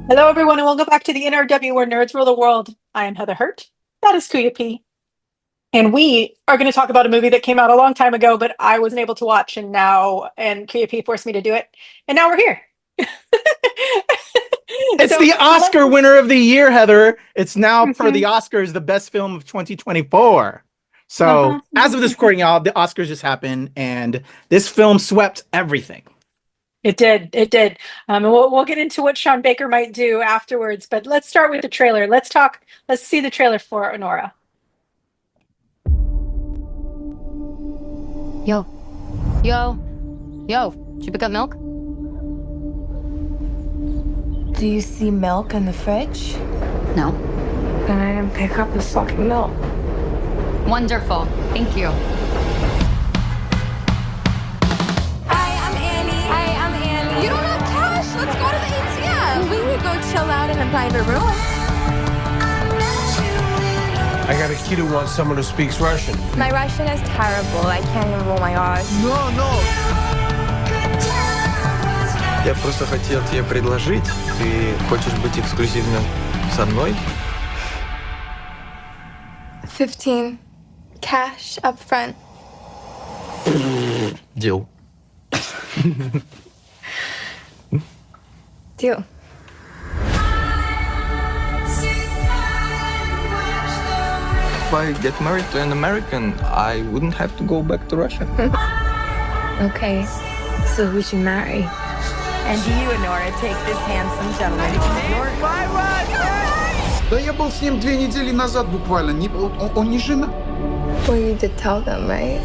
Hello, everyone, and welcome back to the NRW where nerds rule the world. I am Heather Hurt. That is Kuya P. And we are going to talk about a movie that came out a long time ago, but I wasn't able to watch, and Kuya P forced me to do it. And now we're here. It's So, the Oscar winner of the year, Heather. It's now per the Mhm. Oscars the best film of 2024. So, Uh-huh. as of this recording, y'all, the Oscars just happened, and this film swept everything. It did. It did. And we'll get into what Sean Baker might do afterwards, but let's start with the trailer. Let's see the trailer for Anora. Yo. Yo. Yo. Did you pick up milk? Do you see milk in the fridge? No. Then I didn't pick up the fucking milk. Wonderful. Thank you. You don't have cash? Let's go to the ATM. We could go chill out in a private room. I got a kid who wants someone who speaks Russian. My Russian is terrible. I can't even roll my R's. No. Я просто хотел тебе предложить. Ты хочешь быть эксклюзивным со мной? 15. Cash up front. Deal. Deal. If I get married to an American, I wouldn't have to go back to Russia. Okay, so who should marry? And do you, Anora, take this handsome gentleman to New York? Да я был с ним 2 недели назад буквально. Он не жена. Well, you did tell them, right?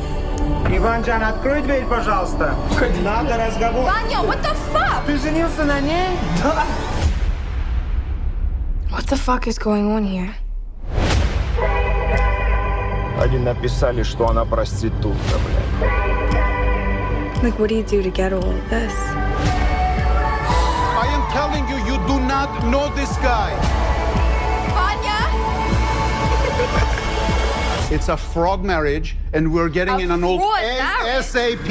Иванжан, открой дверь, пожалуйста. Надо разговор. Vanya, what the fuck? Ты женился на ней? Да. What the fuck is going on here? Они написали, что она проститутка, блядь. Like, what do you do to get all of this? I am telling you, you do not know this guy. Vanya! It's a fraud marriage, and we're getting A in an old fraud marriage? ASAP.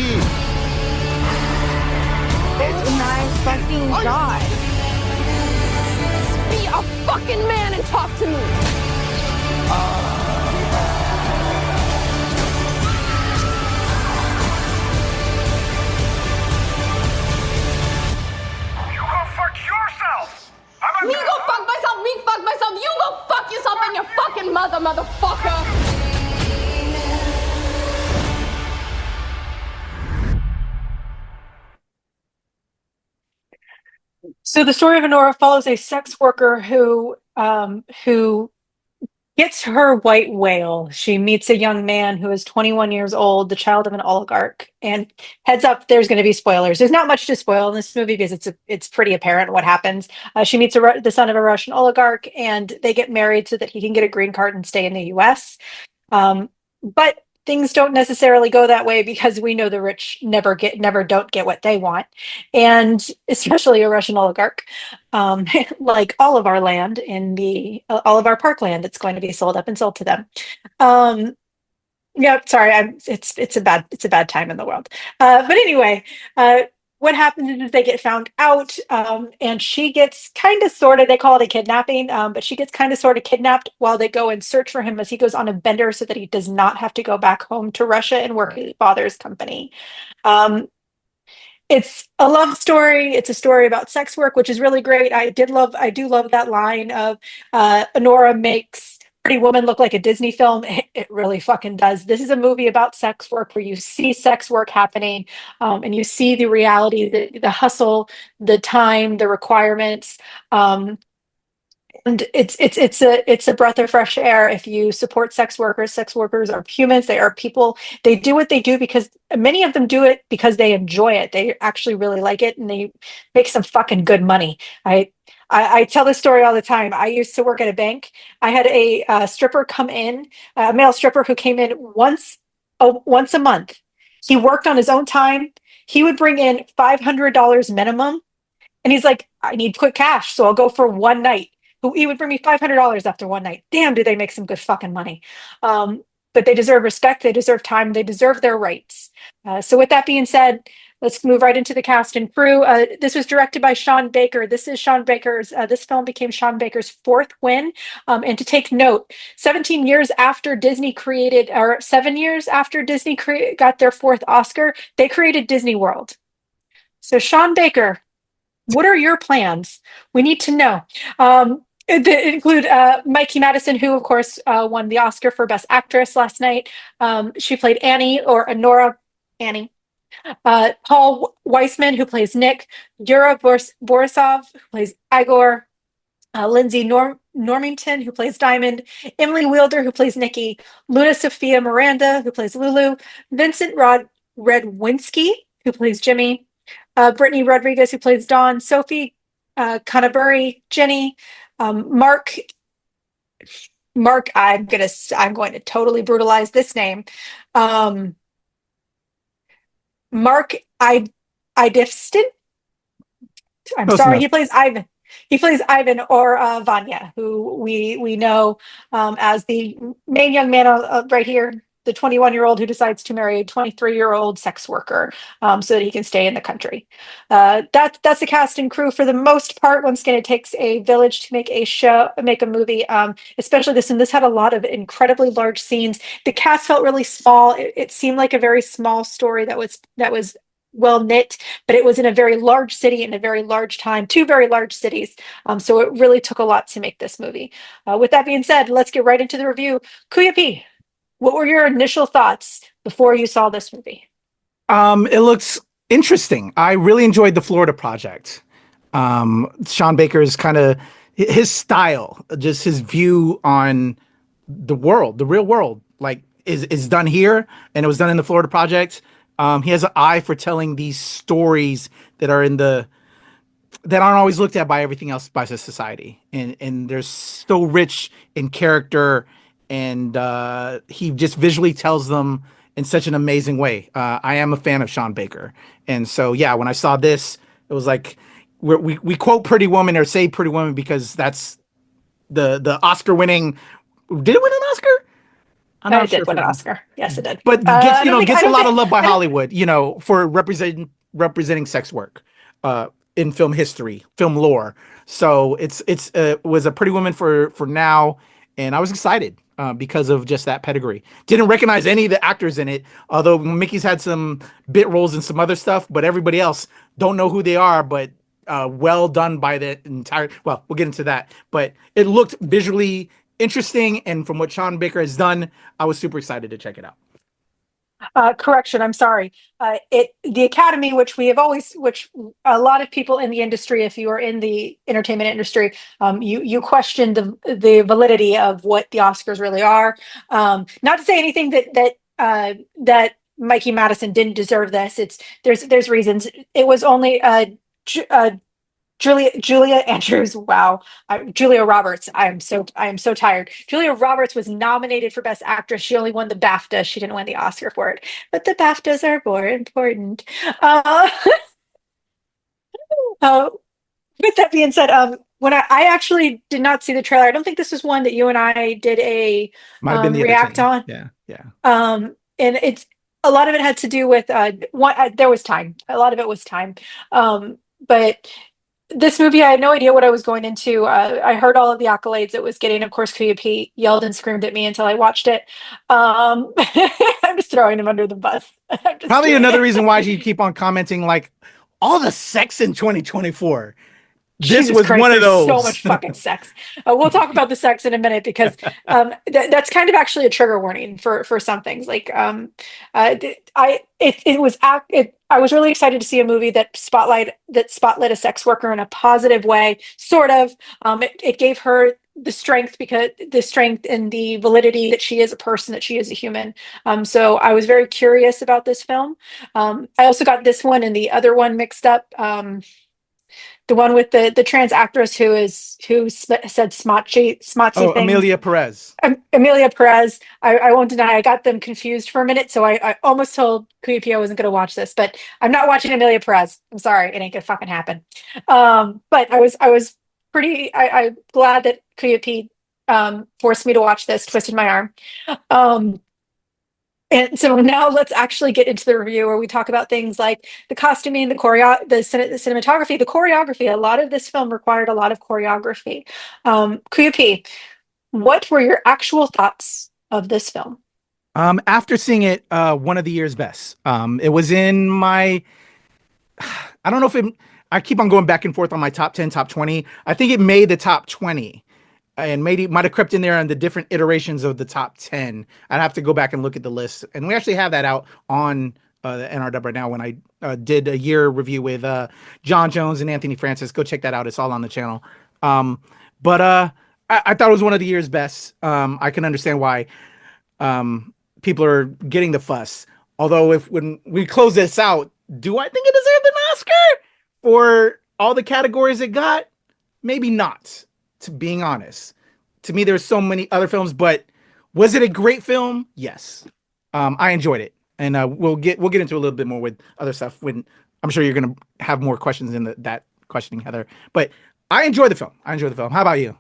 Oh my fucking god. Be a fucking man and talk to me. Me go fuck myself, me fuck myself, you go fuck yourself and your fucking mother, motherfucker! So the story of Anora follows a sex worker who gets her white whale. She meets a young man who is 21 years old, the child of an oligarch. And heads up, there's going to be spoilers. There's not much to spoil in this movie because it's pretty apparent what happens. She meets the son of a Russian oligarch, and they get married so that he can get a green card and stay in the U.S. But things don't necessarily go that way because we know the rich never don't get what they want, and especially a Russian oligarch, like all of our land all of our parkland that's going to be sold up and sold to them. Yeah, sorry, it's a bad time in the world. But anyway, what happens is they get found out, and she gets kind of sort of, they call it a kidnapping, but she gets kind of sort of kidnapped while they go and search for him as he goes on a bender so that he does not have to go back home to Russia and work at his father's company. It's a love story. It's a story about sex work, which is really great. I do love that line of Anora makes Pretty Woman look like a Disney film. It really fucking does. This is a movie about sex work where you see sex work happening, and you see the reality, the hustle, the time, the requirements. And it's a breath of fresh air if you support sex workers. Sex workers are humans. They are people. They do what they do because many of them do it because they enjoy it. They actually really like it, and they make some fucking good money. I tell this story all the time. I used to work at a bank. I had a stripper come in, a male stripper who came in once a month. He worked on his own time. He would bring in $500 minimum, and he's like, "I need quick cash, so I'll go for one night." He would bring me $500 after one night. Damn, do they make some good fucking money? But they deserve respect. They deserve time. They deserve their rights. So with that being said, Let's move right into the cast and crew. This was directed by Sean Baker. This film became Sean Baker's fourth win. And to take note, 17 years after Disney created, or 7 years after Disney got their fourth Oscar, they created Disney World. So Sean Baker, what are your plans? We need to know. It include Mikey Madison, who of course won the Oscar for Best Actress last night. She played Annie, or Anora. Annie. Paul Weissman, who plays Nick. Yura Borisov, who plays Igor. Lindsay Normington, who plays Diamond. Emily Wielder, who plays Nikki. Luna Sophia Miranda, who plays Lulu. Vincent Redwinski, who plays Jimmy. Brittany Rodriguez, who plays Dawn. Sophie Kanaburi, Jenny. Mark, I'm going to totally brutalize this name. Mark Idifston. I'm Close sorry. enough. He plays Ivan. He plays Ivan, or Vanya, who we know as the main young man right here, the 21-year-old who decides to marry a 23-year-old sex worker so that he can stay in the country. That's the cast and crew for the most part. Once again, it takes a village to make a movie, especially this. And this had a lot of incredibly large scenes. The cast felt really small. It seemed like a very small story that was well knit, but it was in a very large city in a very large time, two very large cities. So it really took a lot to make this movie. With that being said, let's get right into the review. Kuya, what were your initial thoughts before you saw this movie? It looks interesting. I really enjoyed the Florida Project. Sean Baker's kind of his style, just his view on the world, the real world, like is done here, and it was done in the Florida Project. He has an eye for telling these stories that aren't always looked at by everything else by society, and they're so rich in character, and he just visually tells them in such an amazing way. I am a fan of Sean Baker, and so yeah, when I saw this, it was like we quote Pretty Woman or say Pretty Woman because that's the Oscar winning. Did it win an Oscar? I'm not sure did if win an Oscar. Yes, it did. But gets a lot of love by Hollywood, for representing sex work in film history, film lore. So it was a Pretty Woman for now, and I was excited because of just that pedigree. Didn't recognize any of the actors in it, although Mickey's had some bit roles and some other stuff, but everybody else don't know who they are, but well done by the entire. Well, we'll get into that, but it looked visually interesting, and from what Sean Baker has done, I was super excited to check it out. Correction, I'm sorry. The Academy, which a lot of people in the industry, if you are in the entertainment industry, you question the validity of what the Oscars really are. Not to say anything that Mikey Madison didn't deserve this. There's reasons. It was only Julia Andrews. Wow. Julia Roberts. I am so tired. Julia Roberts was nominated for Best Actress. She only won the BAFTA. She didn't win the Oscar for it. But the BAFTAs are more important. With that being said, when I actually did not see the trailer, I don't think this was one that you and I did a Might have been the react on. Yeah. And it's a lot of it had to do with there was time. A lot of it was time. But this movie, I had no idea what I was going into. I heard all of the accolades it was getting. Of course, Kuya yelled and screamed at me until I watched it. I'm just throwing him under the bus. Probably another reason why you keep on commenting like all the sex in 2024. This Jesus was Christ, one of those. So much fucking sex. We'll talk about the sex in a minute because that's kind of actually a trigger warning for some things. Like I was really excited to see a movie that spotlight a sex worker in a positive way. Sort of. It gave her the strength and the validity that she is a person, that she is a human. So I was very curious about this film. I also got this one and the other one mixed up. The one with the trans actress who said smotsy things. Amelia Perez. Amelia Perez. I won't deny I got them confused for a minute, so I almost told Kuya I wasn't going to watch this, but I'm not watching Amelia Perez. I'm sorry, it ain't gonna fucking happen. But I was pretty. I'm glad that Kuya forced me to watch this, twisted my arm. And so now let's actually get into the review where we talk about things like the costuming, the cinematography, the choreography. A lot of this film required a lot of choreography. Kuya, what were your actual thoughts of this film? After seeing it, one of the year's best. It was in my, I don't know if it, I keep on going back and forth on my top 10, top 20. I think it made the top 20 and maybe might have crept in there on the different iterations of the top 10. I'd have to go back and look at the list. And we actually have that out on the NRW right now when I did a year review with John Jones and Anthony Francis. Go check that out. It's all on the channel. But I thought it was one of the year's best. I can understand why people are getting the fuss. Although when we close this out, do I think it deserved an Oscar for all the categories it got? Maybe not, to being honest. To me, there's so many other films, but was it a great film? Yes. I enjoyed it. And we'll get into a little bit more with other stuff when I'm sure you're going to have more questions in that questioning, Heather. But I enjoyed the film. How about you?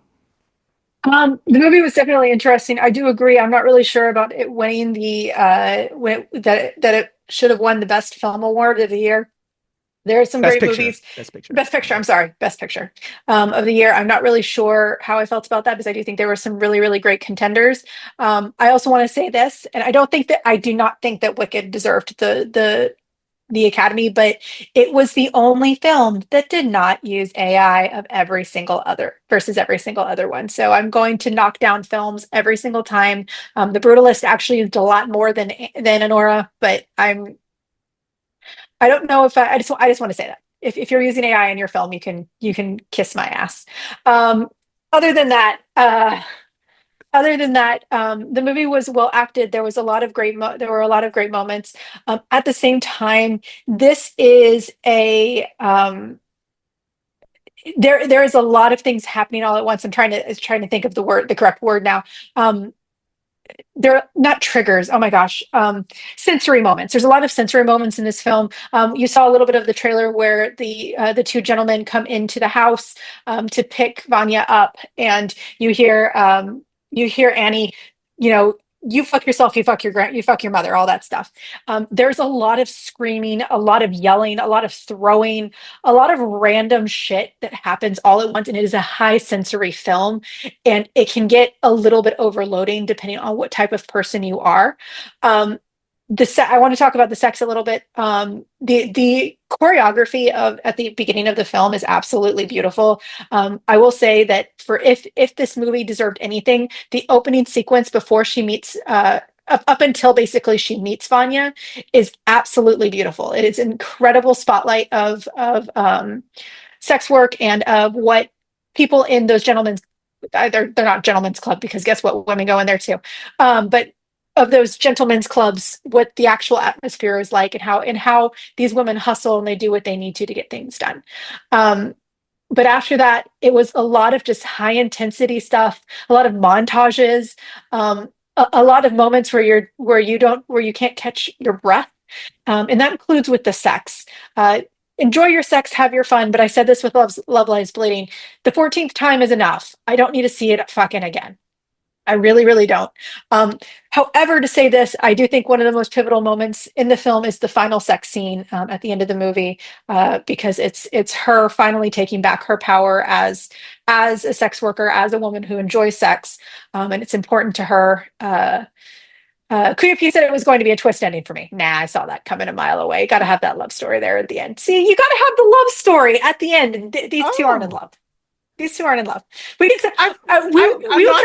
The movie was definitely interesting. I do agree. I'm not really sure about it winning that it should have won the Best Film Award of the year. There are some great movies. Best Picture. I'm sorry. Best Picture of the year. I'm not really sure how I felt about that because I do think there were some really, really great contenders. I also want to say this, and I do not think that Wicked deserved the Academy, but it was the only film that did not use AI of every single other one. So I'm going to knock down films every single time. The Brutalist actually used a lot more than Anora, but I don't know if I just want to say that if you're using AI in your film, you can kiss my ass. Other than that, the movie was well acted. There was a lot of there were a lot of great moments. At the same time, this is there is a lot of things happening all at once. I'm trying to think of the correct word now. They're not triggers. Oh my gosh. Sensory moments. There's a lot of sensory moments in this film. You saw a little bit of the trailer where the two gentlemen come into the house to pick Vanya up, and you hear Annie, you fuck yourself, you fuck your mother, all that stuff. There's a lot of screaming, a lot of yelling, a lot of throwing, a lot of random shit that happens all at once. And it is a high sensory film, and it can get a little bit overloading depending on what type of person you are. I want to talk about the sex a little bit. The choreography at the beginning of the film is absolutely beautiful. I will say that if this movie deserved anything, the opening sequence before she meets up until basically she meets Vanya is absolutely beautiful. It is an incredible spotlight of sex work and of what people in those they're not gentlemen's club, because guess what, women go in there too. But of those gentlemen's clubs, what the actual atmosphere is like, and how these women hustle and they do what they need to get things done. But after that, it was a lot of just high intensity stuff, a lot of montages, a lot of moments where you can't catch your breath. And that includes with the sex. Enjoy your sex, have your fun. But I said this with Love Lies Bleeding. The 14th time is enough. I don't need to see it fucking again. I really, really don't. However, to say this, I do think one of the most pivotal moments in the film is the final sex scene at the end of the movie, because it's her finally taking back her power as a sex worker, as a woman who enjoys sex, and it's important to her. Kuya said it was going to be a twist ending for me. Nah, I saw that coming a mile away. Got to have that love story there at the end. See, you got to have the love story at the end, and these two aren't in love. These two aren't in love. I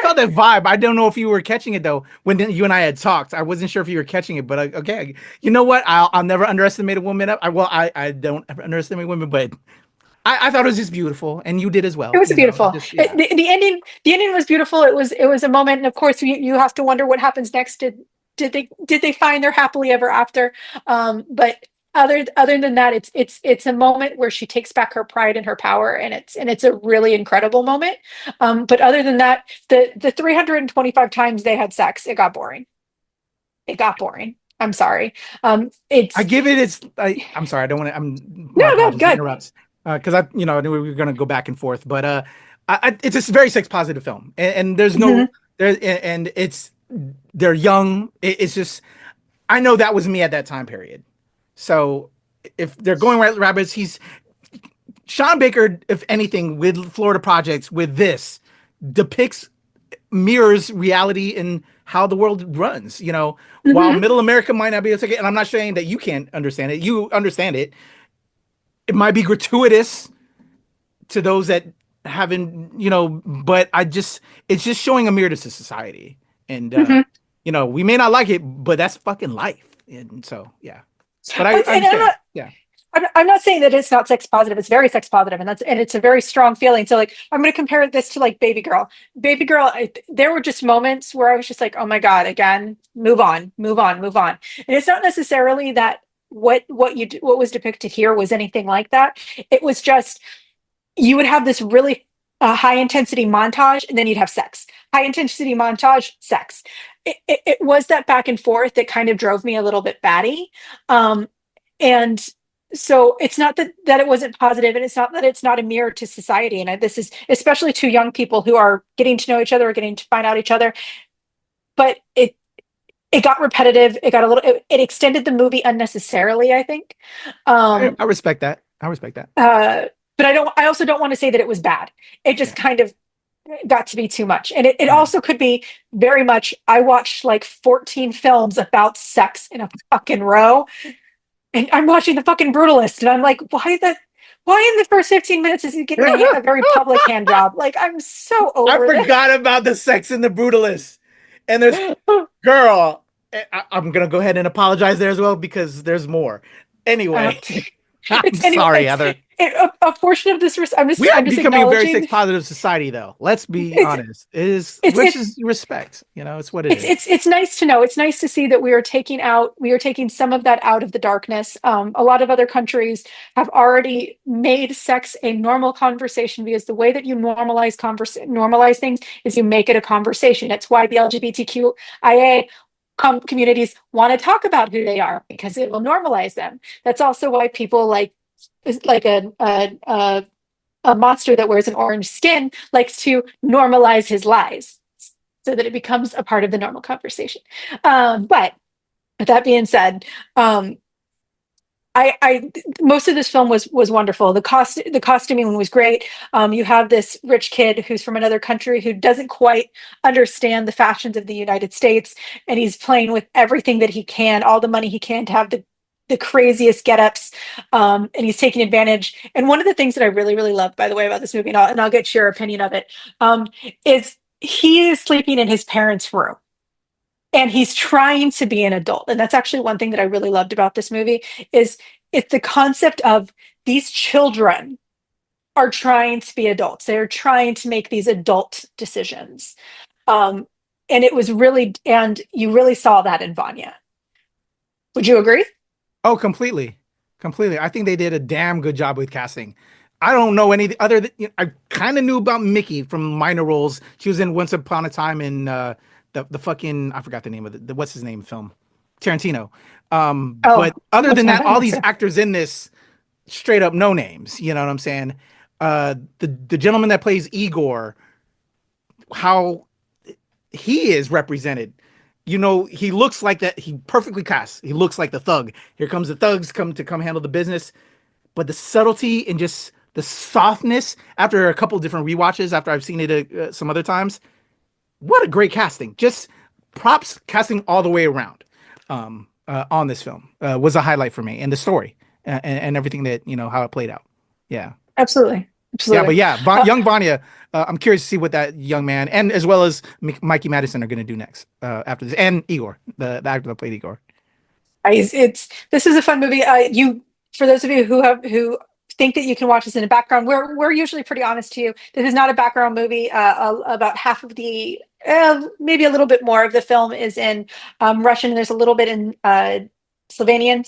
felt that vibe. I don't know if you were catching it though. When you and I had talked, I wasn't sure if you were catching it. But okay, you know what? I'll never underestimate a woman. I don't ever underestimate women, but I thought it was just beautiful, and you did as well. It was beautiful. The ending was beautiful. It was a moment, and of course, you have to wonder what happens next. Did they find their happily ever after? But other than that, it's a moment where she takes back her pride and her power, and it's a really incredible moment. But other than that, the 325 times they had sex, it got boring. I'm sorry. I'm sorry. I don't want to. No, good. Interrupt. Because I knew we were going to go back and forth, but it's a very sex positive film, and there's no and they're young. It's just. I know that was me at that time period. So if they're going right rabbits, Sean Baker, if anything, with Florida Projects, with this, mirrors reality in how the world runs. While middle America might not be able to get, and I'm not saying that you can't understand it. You understand it. It might be gratuitous to those that haven't, but it's just showing a mirror to society. And, we may not like it, but that's fucking life. And so, yeah. But I understand. I'm not saying that it's not sex positive. It's very sex positive, and it's a very strong feeling. So like, I'm going to compare this to like Baby Girl. Baby Girl, there were just moments where I was just like, oh my God, again, move on. And it's not necessarily that what was depicted here was anything like that. It was just, you would have this really high intensity montage, and then you'd have sex. High intensity montage, sex. It was that back and forth that kind of drove me a little bit batty. And so it's not that it wasn't positive, and it's not that it's not a mirror to society. And this is especially to young people who are getting to know each other or getting to find out each other. But it got repetitive. It got it extended the movie unnecessarily, I think. I respect that. But I also don't want to say that it was bad. It just kind of got to be too much. And it also could be very much, I watched like 14 films about sex in a fucking row. And I'm watching The fucking Brutalist, and I'm like, why in the first 15 minutes is he getting a very public hand job? Like, I'm so over I forgot about the sex in The Brutalist. And there's, girl, I'm going to go ahead and apologize there as well, because there's more. Anyway. I'm sorry, Heather. A portion of this, we are becoming a very sex positive society, though. Let's be honest. Is respect. It's what it is. It's nice to know. It's nice to see that we are taking some of that out of the darkness. A lot of other countries have already made sex a normal conversation, because the way that you normalize things is you make it a conversation. It's why the LGBTQIA communities want to talk about who they are, because it will normalize them. That's also why people like a monster that wears an orange skin likes to normalize his lies, so that it becomes a part of the normal conversation. But with that being said, most of this film was wonderful. The costuming was great. You have this rich kid who's from another country who doesn't quite understand the fashions of the United States, and he's playing with everything that he can, all the money he can, to have the craziest get-ups, and he's taking advantage. And one of the things that I really, really love, by the way, about this movie, and I'll get your opinion of it, is he is sleeping in his parents' room. And he's trying to be an adult. And that's actually one thing that I really loved about this movie, is it's the concept of these children are trying to be adults. They're trying to make these adult decisions. And it was really, and you really saw that in Vanya. Would you agree? Oh, completely. I think they did a damn good job with casting. I don't know any other, I kind of knew about Mickey from minor roles. She was in Once Upon a Time in, the fucking, I forgot the name of the what's his name film, Tarantino. But other than that, all these actors in this straight up no names. You know what I'm saying? The gentleman that plays Igor, how he is represented. He looks like that. He perfectly cast. He looks like the thug. Here comes the thugs come handle the business. But the subtlety and just the softness, after a couple different rewatches, after I've seen it some other times. What a great casting. Just props casting all the way around on this film was a highlight for me, and the story and everything that, how it played out. Yeah. Absolutely. Yeah, but young Vanya, I'm curious to see what that young man, and as well as Mikey Madison, are going to do next after this, and Igor, the actor that played Igor. This is a fun movie. For those of you who think that you can watch this in the background, we're usually pretty honest to you. This is not a background movie. About half of the, maybe a little bit more of the film is in Russian. And there's a little bit in Slovakian,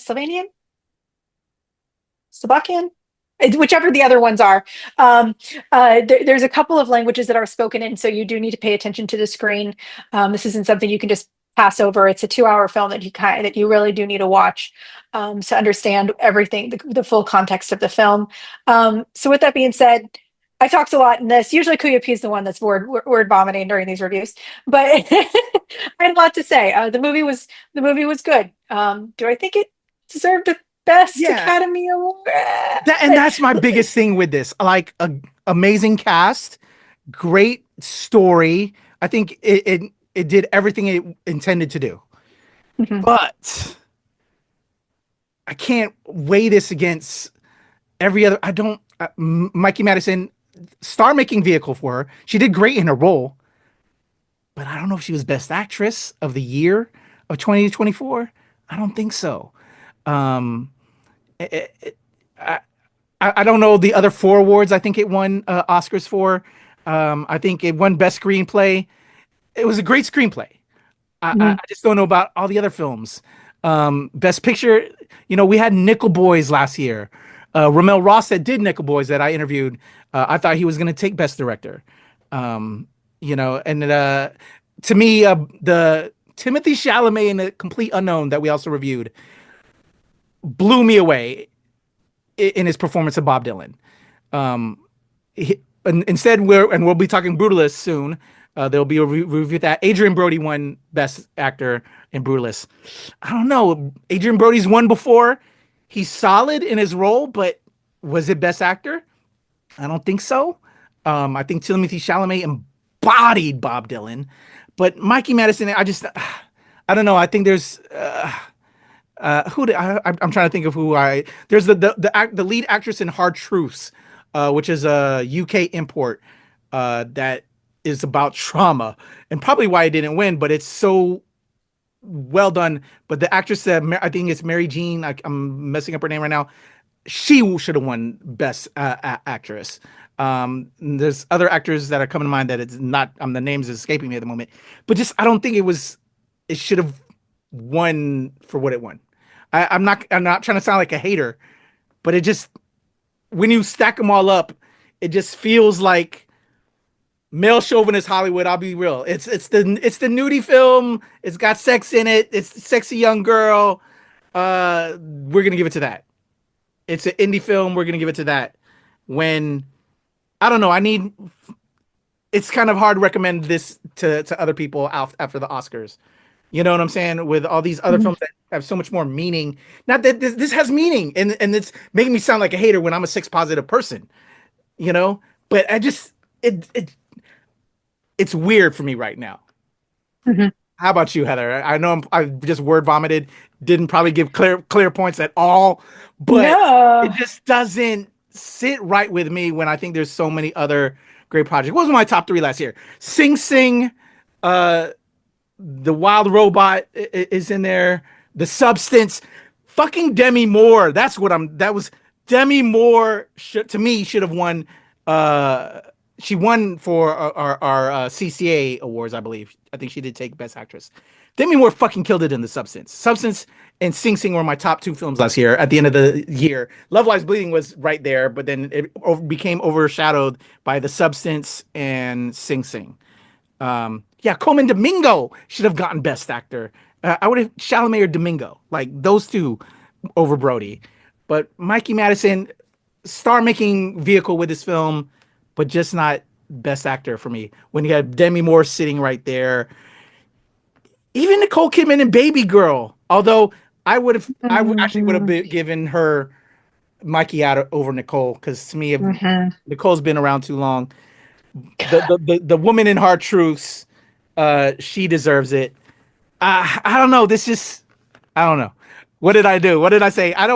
whichever the other ones are. There's a couple of languages that are spoken in, so you do need to pay attention to the screen. This isn't something you can just pass over. It's a 2-hour film that you really do need to watch to understand everything, the full context of the film. So with that being said, I talked a lot in this. Usually Kuya P is the one that's word vomiting during these reviews, but I had a lot to say. The movie was good. Do I think it deserved a Best Yeah, Academy Award? that's my biggest thing with this. Like a amazing cast, great story. I think it did everything it intended to do. Mhm. But I can't weigh this against every other. I don't. Mikey Madison, star making vehicle for her. She did great in her role, but I don't know if she was best actress of the year of 2024. I don't think so. Um, it, it, I, I don't know the other four awards. I think it won Oscars for. I think it won best screenplay. It was a great screenplay. I just don't know about all the other films. Best Picture, we had Nickel Boys last year. Ramel Ross that did Nickel Boys that I interviewed, I thought he was going to take Best Director. And to me, the Timothy Chalamet in The Complete Unknown that we also reviewed blew me away in his performance of Bob Dylan. Instead, we'll be talking Brutalist soon. There'll be a review that Adrian Brody won Best Actor in Brutalist. I don't know. Adrian Brody's won before. He's solid in his role, but was it Best Actor? I don't think so. I think Timothée Chalamet embodied Bob Dylan, but Mikey Madison, I don't know. I think there's I'm trying to think of there's the lead actress in Hard Truths, which is a UK import that is about trauma, and probably why it didn't win, but it's so well done. But the actress that I think it's Mary Jean, I'm messing up her name right now, she should have won Best Actress. There's other actors that are coming to mind that it's not, the names is escaping me at the moment, but just I don't think it should have won for what it won. I'm not trying to sound like a hater, but it just, when you stack them all up, it just feels like male chauvinist Hollywood. I'll be real. It's the nudie film. It's got sex in it. It's the sexy young girl. We're gonna give it to that. It's an indie film. We're gonna give it to that. When I don't know, it's kind of hard to recommend this to other people after the Oscars. You know what I'm saying? With all these other films that have so much more meaning. Not that this has meaning, and it's making me sound like a hater when I'm a sex positive person. But I just it's weird for me right now. Mm-hmm. How about you, Heather? I know I just word vomited, didn't probably give clear points at all, but it just doesn't sit right with me when I think there's so many other great projects. What was my top 3 last year? Sing Sing, The Wild Robot is in there. The Substance, fucking Demi Moore. That was Demi Moore. To me, should have won. She won for our CCA awards, I believe. I think she did take Best Actress. Demi Moore fucking killed it in The Substance. Substance and Sing Sing were my top 2 films last year. At the end of the year, Love Lies Bleeding was right there, but then it became overshadowed by The Substance and Sing Sing. Coleman Domingo should have gotten Best Actor. I would have Chalamet or Domingo, like those two over Brody. But Mikey Madison, star-making vehicle with this film, but just not Best Actor for me. When you had Demi Moore sitting right there, even Nicole Kidman and Baby Girl. Although I actually would have given her Mikey out over Nicole, because to me, Nicole's been around too long. The woman in Hard Truths, she deserves it. I don't know. I don't know. What did I do? What did I say? I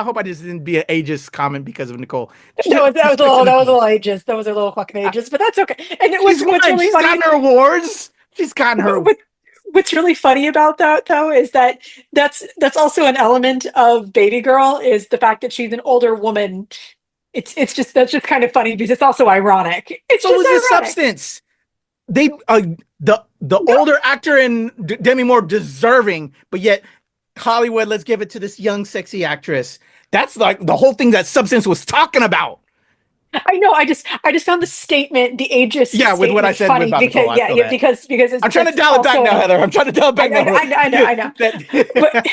hope I just didn't be an ageist comment because of Nicole. That was a little ageist. That was a little fucking ageist, but that's okay. And what's really she's funny, gotten her awards. She's gotten her. What's really funny about that, though, is that's also an element of Baby Girl, is the fact that she's an older woman. That's just kind of funny because it's also ironic. It's so just is The Substance. They the older actor and Demi Moore deserving, but yet Hollywood, let's give it to this young sexy actress. That's like the whole thing that Substance was talking about. I know. I just found the statement, the ageist Yeah, with what I statement, said funny with because Nicole, I feel that. because I'm trying to it's dial it back also now, Heather. I'm trying to dial it back now. I know. But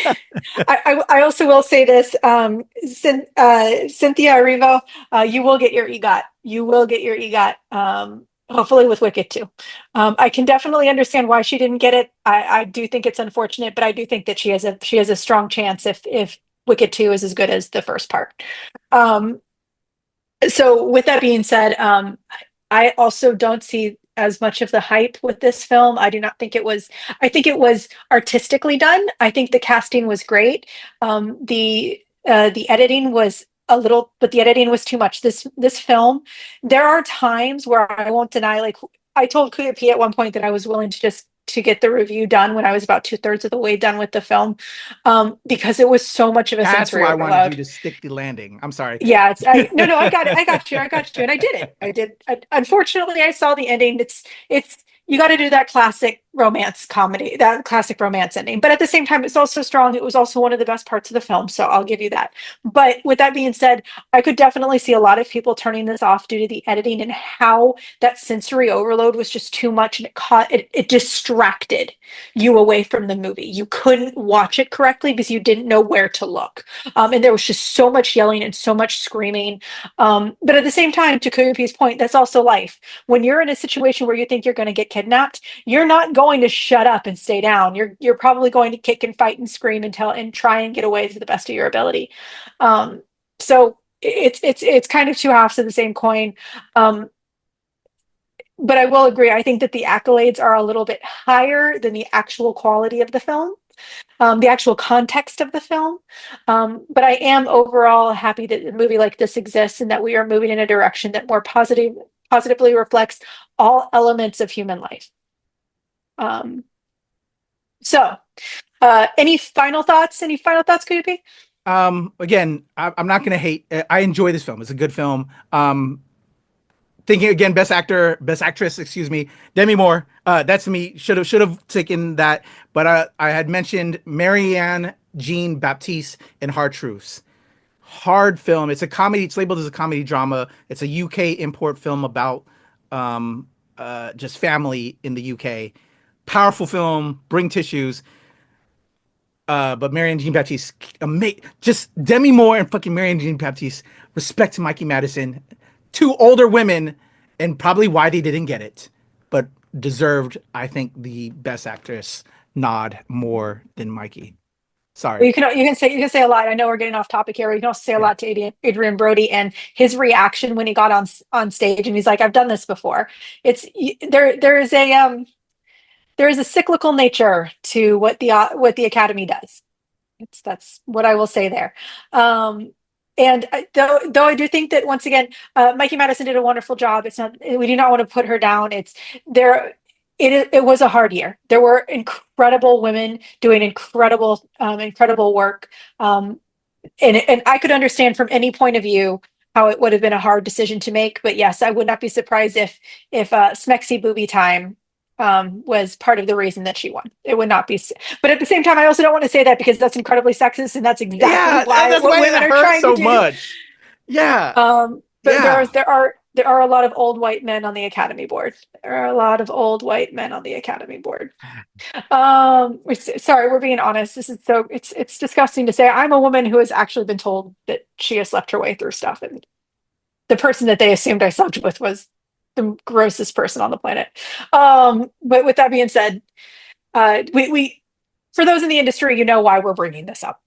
I also will say this, Cynthia Erivo, you will get your EGOT. You will get your EGOT. Hopefully with Wicked too. I can definitely understand why she didn't get it. I do think it's unfortunate, but I do think that she has a strong chance if Wicked 2 is as good as the first part. So with that being said, I also don't see as much of the hype with this film. I do not think it was, I think it was artistically done. I think the casting was great. The editing was a little, but the editing was too much. This film, there are times where I won't deny, like I told KAYFABEYBABY at one point that I was willing to just to get the review done when I was about 2/3 of the way done with the film, because it was so much of a That's sensory why I overload. wanted you to stick the landing. I'm sorry. Yeah, no, I got it. I got you. And I did it. I did. Unfortunately, I saw the ending. It's you got to do that classic romance comedy, that classic romance ending. But at the same time, it's also strong. It was also one of the best parts of the film, so I'll give you that. But with that being said, I could definitely see a lot of people turning this off due to the editing and how that sensory overload was just too much, and it distracted you away from the movie. You couldn't watch it correctly because you didn't know where to look. And there was just so much yelling and so much screaming. But at the same time, to KAYFABEYBABY's point, that's also life. When you're in a situation where you think you're going to get kidnapped, you're not going to shut up and stay down. You're probably going to kick and fight and scream and try and get away to the best of your ability. So it's kind of two halves of the same coin. But I will agree. I think that the accolades are a little bit higher than the actual quality of the film. The actual context of the film. But I am overall happy that a movie like this exists and that we are moving in a direction that more positively reflects all elements of human life. Any final thoughts? KAYFABEYBABY? Again, I'm not going to hate. I enjoy this film. It's a good film. Thinking again, best actress, excuse me, Demi Moore. That's me. Should have taken that, but I had mentioned Marianne Jean Baptiste in Hard Truths. Hard film. It's a comedy. It's labeled as a comedy drama. It's a UK import film about just family in the UK. Powerful film. Bring tissues. But Marianne Jean Baptiste, just Demi Moore and fucking Marianne Jean Baptiste. Respect to Mikey Madison. Two older women, and probably why they didn't get it, but deserved, I think, the best actress nod more than Mikey. Sorry. Well, you can say a lot. I know we're getting off topic here. You can also say a lot to Adrian Brody and his reaction when he got on stage and he's like, "I've done this before." There is a cyclical nature to what the Academy does. That's what I will say there. And though I do think that once again, Mikey Madison did a wonderful job. We do not want to put her down. It was a hard year. There were incredible women doing incredible work. And I could understand from any point of view how it would have been a hard decision to make. But yes, I would not be surprised if Smexy Booby Time was part of the reason that she won. It would not be, but at the same time, I also don't want to say that because that's incredibly sexist, and that's exactly why women are trying to do. Much. Yeah. But there are a lot of old white men on the Academy board. Sorry, we're being honest. It's disgusting to say. I'm a woman who has actually been told that she has slept her way through stuff, and the person that they assumed I slept with was the grossest person on the planet. But with that being said, we for those in the industry, you know why we're bringing this up.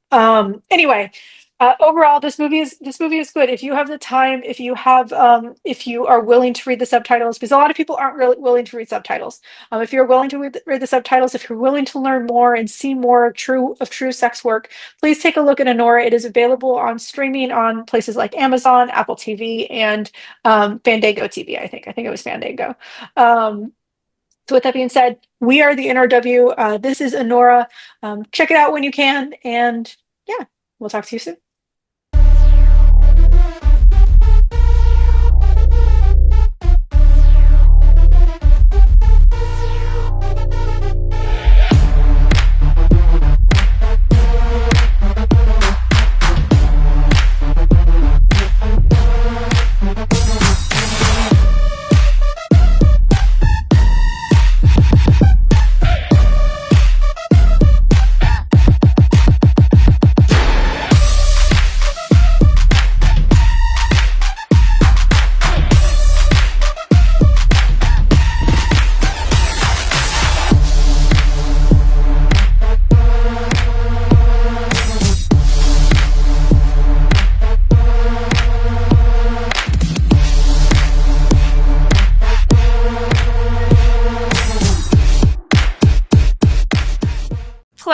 Anyway, overall, this movie is good. If you have the time, if you are willing to read the subtitles, because a lot of people aren't really willing to read subtitles. If you're willing to read the subtitles, if you're willing to learn more and see more of true sex work, please take a look at Anora. It is available on streaming on places like Amazon, Apple TV, and Fandango TV. I think it was Fandango. So with that being said, we are the NRW. This is Anora. Check it out when you can, and yeah, we'll talk to you soon.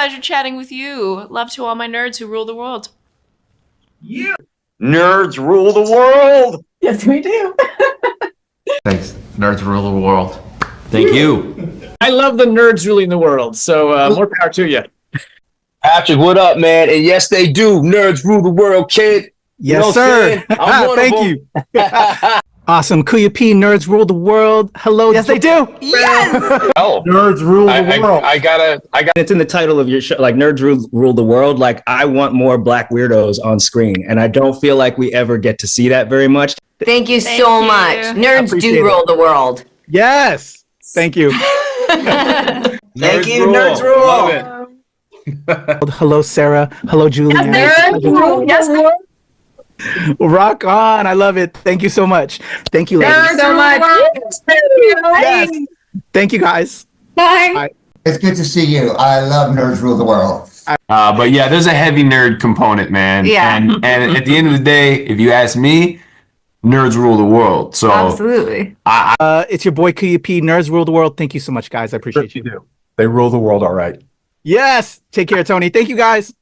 pleasure chatting with you. Love to all my nerds who rule the world. Nerds rule the world. Yes, we do. Thanks. Nerds rule the world. Thank you. I love the nerds ruling the world, so more power to you. Patrick, what up, man? And yes, they do. Nerds rule the world, kid. Yes, sir. Thank you. Awesome. Kuya P, nerds rule the world. Hello. Yes, they do. Yes! Oh, Nerds rule the world. I got. It's in the title of your show, like Nerds Rule the World. Like, I want more black weirdos on screen, and I don't feel like we ever get to see that very much. Thank you so much. Nerds do rule the world. Yes. Thank you. Thank you, nerds rule. Love it. Hello, Sarah. Hello, Julian. Yes, Rock on. I love it. Thank you so much. Thank you, ladies. so much. Yes. Thank you, guys. Bye. It's good to see you. I love Nerds Rule the World. But yeah, there's a heavy nerd component, man. Yeah. And at the end of the day, if you ask me, nerds rule the world. So Absolutely. It's your boy Kuya P. Nerds rule the world. Thank you so much, guys. I appreciate you. They rule the world all right. Yes. Take care, Tony. Thank you, guys.